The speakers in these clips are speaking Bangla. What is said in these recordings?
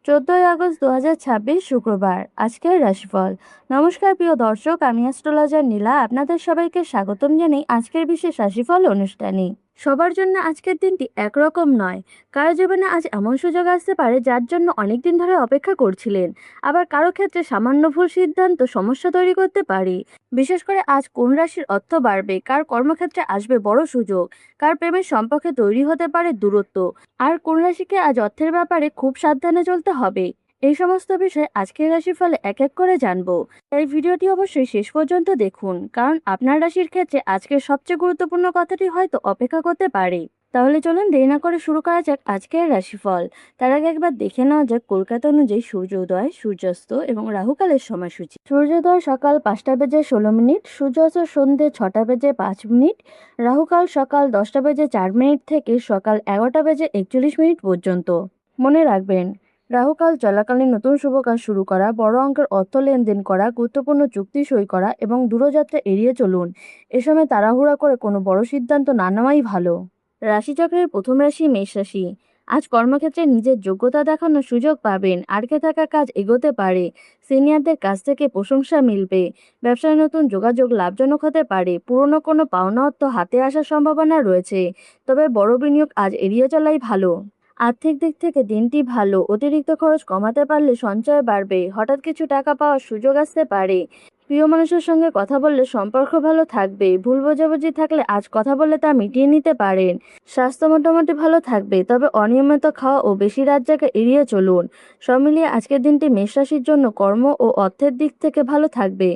14 আগস্ট 2026 শুক্রবার। আজকের রাশিফল। নমস্কার প্রিয় দর্শক, আমি অ্যাস্ট্রোলজার নীলা। আপনাদের সবাইকে স্বাগতম জানাই আজকের বিশেষ রাশিফল অনুষ্ঠানে। সবার জন্য আজকের দিনটি একরকম নয়। কারো জীবনে আজ এমন সুযোগ আসতে পারে যার জন্য অনেকদিন ধরে অপেক্ষা করছিলেন। আবার কারো ক্ষেত্রে সামান্য ভুল সিদ্ধান্ত সমস্যা তৈরি করতে পারে। বিশেষ করে আজ কোন রাশির অর্থ বাড়বে, কার কর্মক্ষেত্রে আসবে বড় সুযোগ, কার প্রেমের সম্পর্কে তৈরি হতে পারে দূরত্ব, আর কোন রাশিকে আজ অর্থের ব্যাপারে খুব সাবধানে চলতে হবে, এই সমস্ত বিষয় আজকের রাশিফলে এক এক করে জানবো। এই ভিডিওটি অবশ্যই শেষ পর্যন্ত দেখুন, কারণ আপনার রাশির ক্ষেত্রে আজকের সবচেয়ে গুরুত্বপূর্ণ কথাটি হয়তো অপেক্ষা করতে পারে। তাহলে চলুন দেরি না করে শুরু করা যাক আজকের রাশিফল। তার আগে একবার দেখে নেওয়া যাক কলকাতা অনুযায়ী সূর্যোদয়, সূর্যাস্ত এবং রাহুকালের সময়সূচি। সূর্যোদয় সকাল 5টা বেজে 16 মিনিট, সূর্যাস্ত সন্ধ্যে 6টা বেজে 5 মিনিট, রাহুকাল সকাল 10টা বেজে 4 মিনিট থেকে সকাল 11টা বেজে 41 মিনিট পর্যন্ত। মনে রাখবেন, রাহুকাল চলাকালীন নতুন শুভ কাজ শুরু করা, বড় অঙ্কের অর্থ লেনদেন করা, গুরুত্বপূর্ণ চুক্তি সই করা এবং দূরযাত্রা এড়িয়ে চলুন। এ সময় তাড়াহুড়া করে কোনো বড় সিদ্ধান্ত না নেওয়াই ভালো। রাশিচক্রের প্রথম রাশি মেষ রাশি। আজ কর্মক্ষেত্রে নিজের যোগ্যতা দেখানোর সুযোগ পাবেন। আটকে থাকা কাজ এগোতে পারে। সিনিয়রদের কাছ থেকে প্রশংসা মিলবে। ব্যবসায় নতুন যোগাযোগ লাভজনক হতে পারে। পুরনো কোনো পাওনা অর্থ হাতে আসার সম্ভাবনা রয়েছে, তবে বড় বিনিয়োগ আজ এড়িয়ে চলাই ভালো। আর্থিক দিক থেকে দিনটি ভালো। অতিরিক্ত খরচ কমাতে পারলে সঞ্চয় বাড়বে। হঠাৎ কিছু টাকা পাওয়ার সুযোগ আসতে পারে। প্রিয় মানুষের সঙ্গে কথা বললে সম্পর্ক ভালো থাকবে। ভুল বোঝাবুঝি থাকলে আজ কথা বলে তা মিটিয়ে নিতে পারেন। স্বাস্থ্য মোটামুটি ভালো থাকবে, তবে অনিয়মিত খাওয়া ও বেশি রাত জাগা এড়িয়ে চলুন। সব মিলিয়ে আজকের দিনটি মেষ রাশির জন্য কর্ম ও অর্থের দিক থেকে ভালো থাকবে,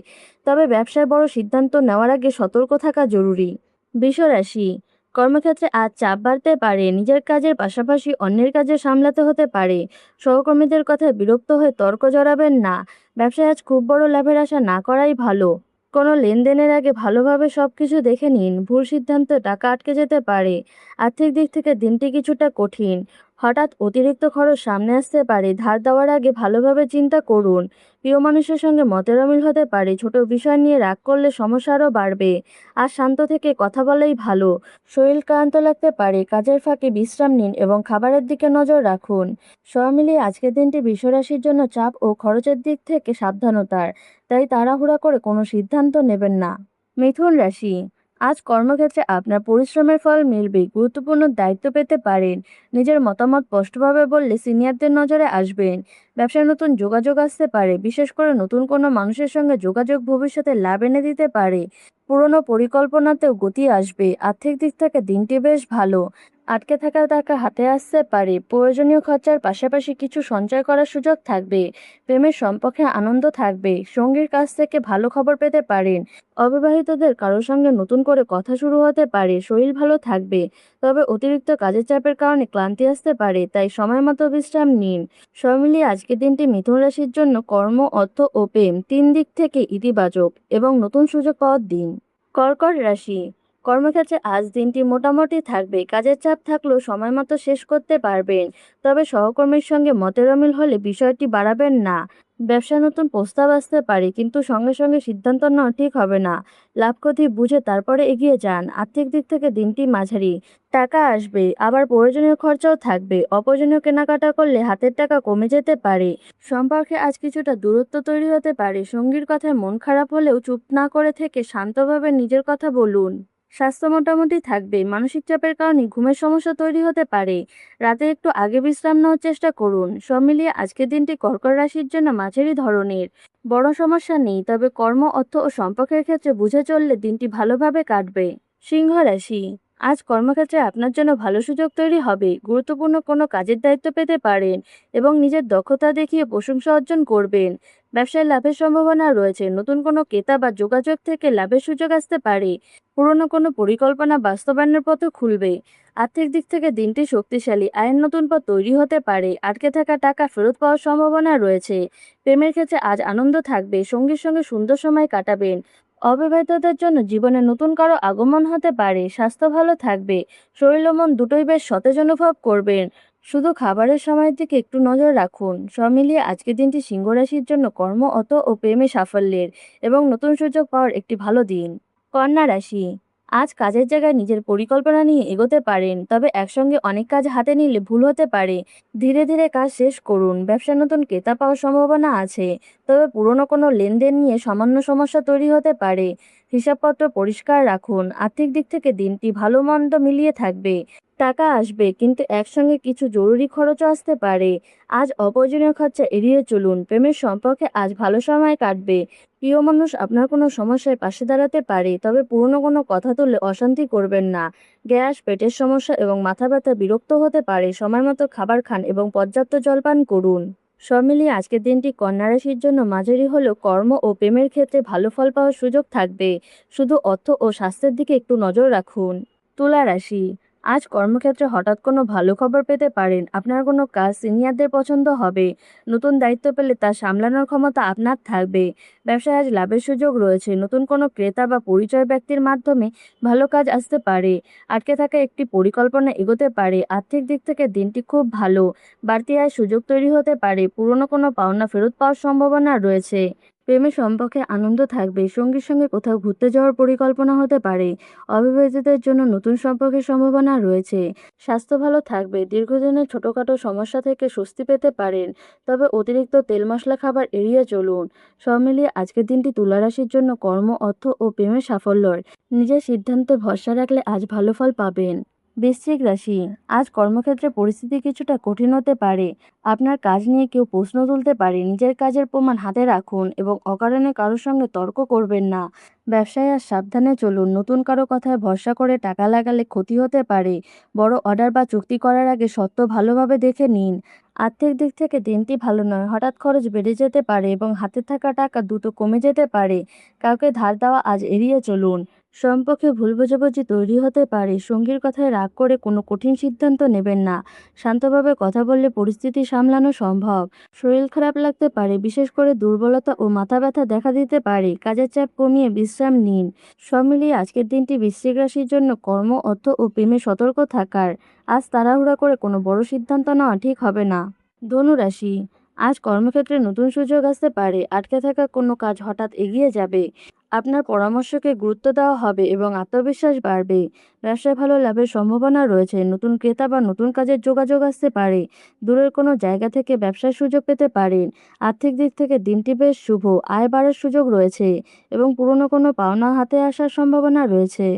তবে ব্যবসায় বড় সিদ্ধান্ত নেওয়ার আগে সতর্ক থাকা জরুরি। বৃষ রাশি। কর্মক্ষেত্রে আজ চাপ বাড়তে পারে। নিজের কাজের পাশাপাশি অন্যের কাজে সামলাতে হতে পারে। সহকর্মীদের কথায় বিরক্ত হয়ে তর্ক জড়াবেন না। ব্যবসায় আজ খুব বড় লাভের আশা না করাই ভালো। কোনো লেনদেনের আগে ভালোভাবে সবকিছু দেখে নিন। ভুল সিদ্ধান্তে টাকা আটকে যেতে পারে। আর্থিক দিক থেকে দিনটি কিছুটা কঠিন। হঠাৎ অতিরিক্ত খরচ সামনে আসতে পারে। ধার দেওয়ার আগে ভালোভাবে চিন্তা করুন। প্রিয় মানুষের সঙ্গে মতের অমিল হতে পারে। ছোট বিষয় নিয়ে রাগ করলে সমস্যা আরও বাড়বে। আর শান্ত থেকে কথা বলাই ভালো। শরীর ক্লান্ত লাগতে পারে। কাজের ফাঁকে বিশ্রাম নিন এবং খাবারের দিকে নজর রাখুন। সব মিলিয়ে আজকের দিনটি বৃষ রাশির জন্য চাপ ও খরচের দিক থেকে সাবধানতার, তাই তাড়াহুড়া করে কোনো সিদ্ধান্ত নেবেন না। মিথুন রাশি। আজ কর্মক্ষেত্রে আপনার পরিশ্রমের ফল মিলবে। গুরুত্বপূর্ণ দায়িত্ব পেতে পারেন। নিজের মতামত স্পষ্টভাবে বললে সিনিয়রদের নজরে আসবেন। ব্যবসায় নতুন যোগাযোগ আসতে পারে। বিশেষ করে নতুন কোনো মানুষের সঙ্গে যোগাযোগ ভবিষ্যতে লাভ এনে দিতে পারে। পুরনো পরিকল্পনাতেও গতি আসবে। আর্থিক দিক থেকে দিনটি বেশ ভালো। আটকে থাকা টাকা হাতে আসতে পারে। প্রয়োজনীয় খরচার পাশাপাশি কিছু সঞ্চয় করার সুযোগ থাকবে। প্রেমের সম্পর্কে আনন্দ থাকবে। সঙ্গীর কাছ থেকে ভালো খবর পেতে পারেন। অবিবাহিতদের কারোর সঙ্গে নতুন করে কথা শুরু হতে পারে। শরীর ভালো থাকবে, তবে অতিরিক্ত কাজের চাপের কারণে ক্লান্তি আসতে পারে, তাই সময় মতো বিশ্রাম নিন। সব মিলিয়ে আজকের দিনটি মিথুন রাশির জন্য কর্ম, অর্থ ও প্রেম তিন দিক থেকে ইতিবাচক এবং নতুন সুযোগ পাওয়ার দিন। কর্কট রাশি। কর্মক্ষেত্রে আজ দিনটি মোটামুটি থাকবে। কাজের চাপ থাকলেও সময় মতো শেষ করতে পারবেন, তবে সহকর্মীর সঙ্গে মতের অমিল হলে বিষয়টি বাড়াবেন না। ব্যবসায় নতুন প্রস্তাব আসতে পারে, কিন্তু সঙ্গে সঙ্গে সিদ্ধান্ত নেওয়া ঠিক হবে না। লাভ ক্ষতি বুঝে তারপরে এগিয়ে যান। আর্থিক দিক থেকে দিনটি মাঝারি। টাকা আসবে, আবার প্রয়োজনীয় খরচাও থাকবে। অপ্রয়োজনীয় কেনাকাটা করলে হাতের টাকা কমে যেতে পারে। সম্পর্কে আজ কিছুটা দূরত্ব তৈরি হতে পারে। সঙ্গীর কথায় মন খারাপ হলেও চুপ না করে থেকে শান্তভাবে নিজের কথা বলুন। স্বাস্থ্য মোটামুটি থাকবে। মানসিক চাপের কারণে ঘুমের সমস্যা তৈরি হতে পারে। রাতে একটু আগে বিশ্রাম নেওয়ার চেষ্টা করুন। সব মিলিয়ে আজকের দিনটি কর্কট রাশির জন্য মাঝারি ধরনের। বড় সমস্যা নেই, তবে কর্ম, অর্থ ও সম্পর্কের ক্ষেত্রে বুঝে চললে দিনটি ভালোভাবে কাটবে। সিংহ রাশি। আজ কর্মক্ষেত্রে আপনার জন্য ভালো সুযোগ তৈরি হবে। গুরুত্বপূর্ণ কোনো কাজের দায়িত্ব পেতে পারেন এবং নিজের দক্ষতা দেখিয়ে প্রশংসা অর্জন করবেন। ব্যবসায় লাভের সম্ভাবনা রয়েছে। নতুন কোনো ক্রেতা বা যোগাযোগ থেকে লাভের সুযোগ আসতে পারে। পুরনো কোনো পরিকল্পনা বাস্তবায়নের পথও খুলবে। আর্থিক দিক থেকে দিনটি শক্তিশালী। আয়ের নতুন পথ তৈরি হতে পারে। আটকে থাকা টাকা ফেরত পাওয়ার সম্ভাবনা রয়েছে। প্রেমের ক্ষেত্রে আজ আনন্দ থাকবে। সঙ্গীর সঙ্গে সুন্দর সময় কাটাবেন। অবিবাহিতদের জন্য জীবনে নতুন কারো আগমন হতে পারে। স্বাস্থ্য ভালো থাকবে। শরীর ও মন দুটোই বেশ সতেজ অনুভব করবেন। শুধু খাবারের সময়ের দিকে একটু নজর রাখুন। সব মিলিয়ে আজকের দিনটি সিংহ রাশির জন্য কর্ম, অর্থ ও প্রেমে সাফল্যের এবং নতুন সুযোগ পাওয়ার একটি ভালো দিন। কন্যা রাশি। আজ কাজের জায়গায় নিজের পরিকল্পনা নিয়ে এগোতে পারেন, তবে একসঙ্গে অনেক কাজ হাতে নিলে ভুল হতে পারে। ধীরে ধীরে কাজ শেষ করুন। ব্যবসায় নতুন ক্রেতা পাওয়ার সম্ভাবনা আছে, তবে পুরনো কোনো লেনদেন নিয়ে সামান্য সমস্যা তৈরি হতে পারে। হিসাবপত্র পরিষ্কার রাখুন। আর্থিক দিক থেকে দিনটি ভালো মন্দ মিলিয়ে থাকবে। টাকা আসবে, কিন্তু একসঙ্গে কিছু জরুরি খরচও আসতে পারে। আজ অপ্রয়োজনীয় খরচা এড়িয়ে চলুন। প্রেমের সম্পর্কে আজ ভালো সময় কাটবে। প্রিয় মানুষ আপনার কোনো সমস্যায় পাশে দাঁড়াতে পারে, তবে পুরনো কোনো কথা তুললে অশান্তি করবেন না। গ্যাস, পেটের সমস্যা এবং মাথা ব্যথা বিরক্ত হতে পারে। সময় মতো খাবার খান এবং পর্যাপ্ত জল পান করুন। সব মিলিয়ে আজকের দিনটি কন্যা রাশির জন্য মাঝারি হলেও কর্ম ও প্রেমের ক্ষেত্রে ভালো ফল পাওয়ার সুযোগ থাকবে। শুধু অর্থ ও স্বাস্থ্যের দিকে একটু নজর রাখুন। তুলা রাশি, আজ কর্মক্ষেত্রে হঠাৎ কোনো ভালো খবর পেতে পারেন। আপনার কোনো কাজ সিনিয়রদের পছন্দ হবে। নতুন দায়িত্ব পেলে তা সামলানোর ক্ষমতা আপনার থাকবে। ব্যবসায় আজ লাভের সুযোগ রয়েছে। নতুন কোনো ক্রেতা বা পরিচয় ব্যক্তির মাধ্যমে ভালো কাজ আসতে পারে। আটকে থাকা একটি পরিকল্পনা এগোতে পারে। আর্থিক দিক থেকে দিনটি খুব ভালো। বাড়তি আয় সুযোগ তৈরি হতে পারে। পুরনো কোনো পাওনা ফেরত পাওয়ার সম্ভাবনা রয়েছে। প্রেমের সম্পর্কে আনন্দ থাকবে। সঙ্গীর সঙ্গে কোথাও ঘুরতে যাওয়ার পরিকল্পনা হতে পারে। অবিবাহিতদের জন্য নতুন সম্পর্কের সম্ভাবনা রয়েছে। স্বাস্থ্য ভালো থাকবে। দীর্ঘদিনের ছোটখাটো সমস্যা থেকে স্বস্তি পেতে পারেন, তবে অতিরিক্ত তেল মশলা খাবার এড়িয়ে চলুন। সব মিলিয়ে আজকের দিনটি তুলা রাশির জন্য কর্ম, অর্থ ও প্রেমের সাফল্যর। নিজের সিদ্ধান্তে ভরসা রাখলে আজ ভালো ফল পাবেন। বৃশ্চিক রাশি, আজ কর্মক্ষেত্রে পরিস্থিতি কিছুটা কঠিন হতে পারে। আপনার কাজ নিয়ে কেউ প্রশ্ন তুলতে পারে। নিজের কাজের প্রমাণ হাতে রাখুন এবং অকারণে কারোর সঙ্গে তর্ক করবেন না। ব্যবসায় আর সাবধানে চলুন। নতুন কারো কথায় ভরসা করে টাকা লাগালে ক্ষতি হতে পারে। বড় অর্ডার বা চুক্তি করার আগে সত্ত্ব ভালোভাবে দেখে নিন। আর্থিক দিক থেকে দিনটি ভালো নয়। হঠাৎ খরচ বেড়ে যেতে পারে এবং হাতে থাকা টাকা দ্রুত কমে যেতে পারে। কাউকে ধার দেওয়া আজ এড়িয়ে চলুন। সম্পর্কে ভুল বোঝাবুঝি তৈরি হতে পারে। সঙ্গীর কথায় রাগ করে কোনো কঠিন সিদ্ধান্ত নেবেন না। শান্তভাবে কথা বললে পরিস্থিতি সামলানো সম্ভব। শরীর খারাপ লাগতে পারে, বিশেষ করে দুর্বলতা ও মাথা ব্যথা দেখা দিতে পারে। কাজের চাপ কমিয়ে বিশ্রাম নিন। সব মিলিয়ে আজকের দিনটি বৃশ্চিক রাশির জন্য কর্ম, অর্থ ও প্রেমে সতর্ক থাকার। আজ তাড়াহুড়া করে কোনো বড় সিদ্ধান্ত নেওয়া ঠিক হবে না। ধনু রাশি, আজ কর্মক্ষেত্রে নতুন সুযোগ আসতে পারে। আটকে থাকা কোনো কাজ হঠাৎ এগিয়ে যাবে। আপনার পরামর্শকে গুরুত্ব দেওয়া হবে এবং আত্মবিশ্বাস বাড়বে। ব্যবসায় ভালো লাভের সম্ভাবনা রয়েছে। নতুন ক্রেতা বা নতুন কাজের যোগাযোগ আসতে পারে। দূরের কোনো জায়গা থেকে ব্যবসার সুযোগ পেতে পারেন। আর্থিক দিক থেকে দিনটি বেশ শুভ। আয় বাড়ার সুযোগ রয়েছে এবং পুরনো কোনো পাওনা হাতে আসার সম্ভাবনা রয়েছে।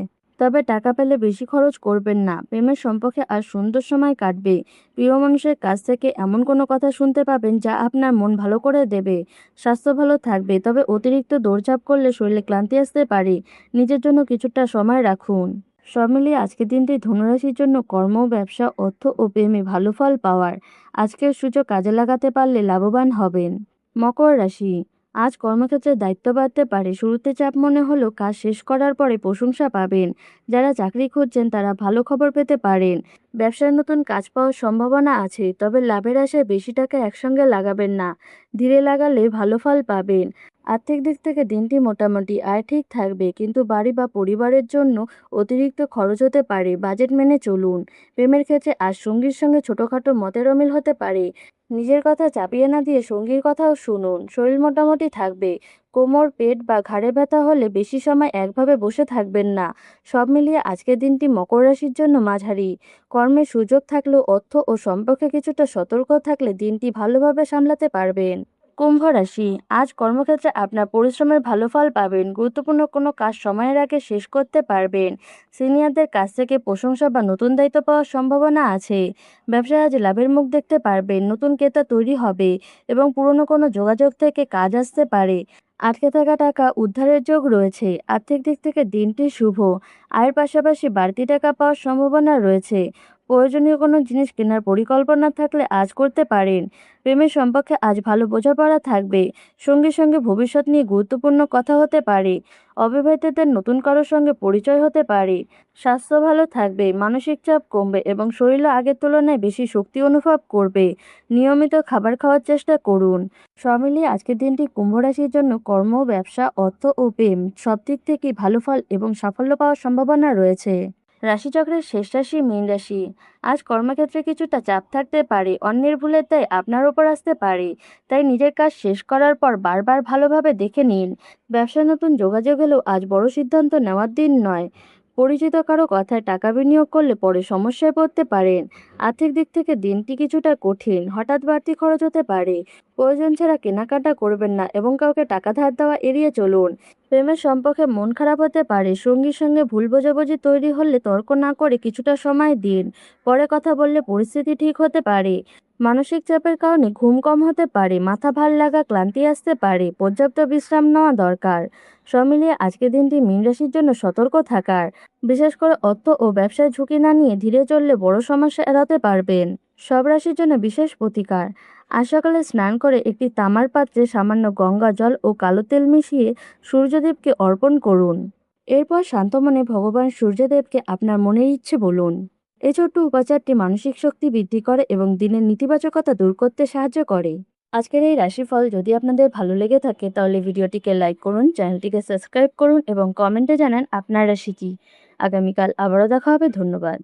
তবে টাকা পেলে বেশি খরচ করবেন না। প্রেমের সম্পর্কে আর সুন্দর সময় কাটবে। প্রিয় মানুষের কাছ থেকে এমন কোনো কথা শুনতে পাবেন যা আপনার মন ভালো করে দেবে। স্বাস্থ্য ভালো থাকবে, তবে অতিরিক্ত দৌড়ঝাঁপ করলে শরীরে ক্লান্তি আসতে পারে। নিজের জন্য কিছুটা সময় রাখুন। সব মিলিয়ে আজকের দিনটি ধনুরাশির জন্য কর্ম, ব্যবসা, অর্থ ও প্রেমে ভালো ফল পাওয়ার। আজকের সুযোগ কাজে লাগাতে পারলে লাভবান হবেন। মকর রাশি, আজ কর্মক্ষেত্রে দায়িত্ব বাড়তে পারে। শুরুতে চাপ মনে হলেও কাজ শেষ করার পরে প্রশংসা পাবেন। যারা চাকরি খুঁজছেন তারা ভালো খবর পেতে পারেন। ব্যবসায় নতুন কাজ পাওয়ার সম্ভাবনা আছে, তবে লাভের আশায় বেশি টাকা একসঙ্গে লাগাবেন না। ধীরে লাগালে ভালো ফল পাবেন। আর্থিক দিক থেকে দিনটি মোটামুটি। আয় ঠিক থাকবে, কিন্তু বাড়ি বা পরিবারের জন্য অতিরিক্ত খরচ হতে পারে। বাজেট মেনে চলুন। প্রেমের ক্ষেত্রে আজ সঙ্গীর সঙ্গে ছোটখাটো মতের অমিল হতে পারে। নিজের কথা চাপিয়ে না দিয়ে সঙ্গীর কথাও শুনুন। শরীর মোটামুটি থাকবে। কোমর, পেট বা ঘাড়ে ব্যথা হলে বেশি সময় একভাবে বসে থাকবেন না। সব মিলিয়ে আজকের দিনটি মকর রাশির জন্য মাঝারি। কর্মের সুযোগ থাকলেও অর্থ ও সম্পর্কে কিছুটা সতর্ক থাকলে দিনটি ভালোভাবে সামলাতে পারবেন। কুম্ভ রাশি, আজ কর্মক্ষেত্রে আপনার পরিশ্রমের ভালো ফল পাবেন। গুরুত্বপূর্ণ কোনো কাজ সময়ের আগে শেষ করতে পারবেন। সিনিয়রদের কাছ থেকে প্রশংসা বা নতুন দায়িত্ব পাওয়ার সম্ভাবনা আছে। ব্যবসায় আজ লাভের মুখ দেখতে পারবেন। নতুন ক্রেতা তৈরি হবে এবং পুরনো কোনো যোগাযোগ থেকে কাজ আসতে পারে। আটকে থাকা টাকা উদ্ধারের যোগ রয়েছে। আর্থিক দিক থেকে দিনটি শুভ। আয়ের পাশাপাশি বাড়তি টাকা পাওয়ার সম্ভাবনা রয়েছে। প্রয়োজনীয় কোনো জিনিস কেনার পরিকল্পনা থাকলে আজ করতে পারেন। প্রেমের সম্পর্কে আজ ভালো বোঝাপড়া থাকবে। সঙ্গীর সঙ্গে ভবিষ্যৎ নিয়ে গুরুত্বপূর্ণ কথা হতে পারে। অবিবাহিতদের নতুন কারোর সঙ্গে পরিচয় হতে পারে। স্বাস্থ্য ভালো থাকবে, মানসিক চাপ কমবে এবং শরীরও আগের তুলনায় বেশি শক্তি অনুভব করবে। নিয়মিত খাবার খাওয়ার চেষ্টা করুন। সব মিলিয়ে আজকের দিনটি কুম্ভ রাশির জন্য কর্ম, ব্যবসা, অর্থ ও প্রেম সব দিক থেকেই ভালো ফল এবং সাফল্য পাওয়ার সম্ভাবনা রয়েছে। রাশিচক্রের শেষ রাশি মীন রাশি। আজ কর্মক্ষেত্রে কিছুটা চাপ থাকতে পারে। অন্যের ভুলের দায় আপনার ওপর আসতে পারে। তাই নিজের কাজ শেষ করার পর বারবার ভালোভাবে দেখে নিন। ব্যবসায় নতুন যোগাযোগ এলেও আজ বড় সিদ্ধান্ত নেওয়ার দিন নয়। পরিচিত কারো কথায় টাকা বিনিয়োগ করলে পরে সমস্যায় পড়তে পারেন। আর্থিক দিক থেকে দিনটি কিছুটা কঠিন, হঠাৎ বাড়তি খরচ হতে পারে। প্রয়োজন ছাড়া কেনাকাটা করবেন না এবং কাউকে টাকা ধার দেওয়া এড়িয়ে চলুন। প্রেমের সম্পর্কে মন খারাপ হতে পারে, সঙ্গীর সঙ্গে ভুল বোঝাবুঝি তৈরি হলে তর্ক না করে কিছুটা সময় দিন, পরে কথা বললে পরিস্থিতি ঠিক হতে পারে। মানসিক চাপের কারণে ঘুম কম হতে পারে, মাথা ভাল লাগা, ক্লান্তি আসতে পারে, পর্যাপ্ত বিশ্রাম নেওয়া দরকার। সব মিলিয়ে আজকের দিনটি মীন রাশির জন্য সতর্ক থাকার, বিশেষ করে অর্থ ও ব্যবসায় ঝুঁকি না নিয়ে ধীরে চললে বড় সমস্যা এড়াতে পারবেন। সব রাশির জন্য বিশেষ প্রতিকার। আজ সকালে স্নান করে একটি তামার পাত্রে সামান্য গঙ্গা জল ও কালো তেল মিশিয়ে সূর্যদেবকে অর্পণ করুন। এরপর শান্ত মনে ভগবান সূর্যদেবকে আপনার মনের ইচ্ছে বলুন। এই ছোট্ট উপাচারটি মানসিক শক্তি বৃদ্ধি করে এবং দিনের নেতিবাচকতা দূর করতে সাহায্য করে। আজকের এই রাশিফল যদি আপনাদের ভালো লেগে থাকে তাহলে ভিডিওটিকে লাইক করুন, চ্যানেলটিকে সাবস্ক্রাইব করুন এবং কমেন্টে জানান আপনার রাশি কি। আগামীকাল আবারও দেখা হবে। ধন্যবাদ।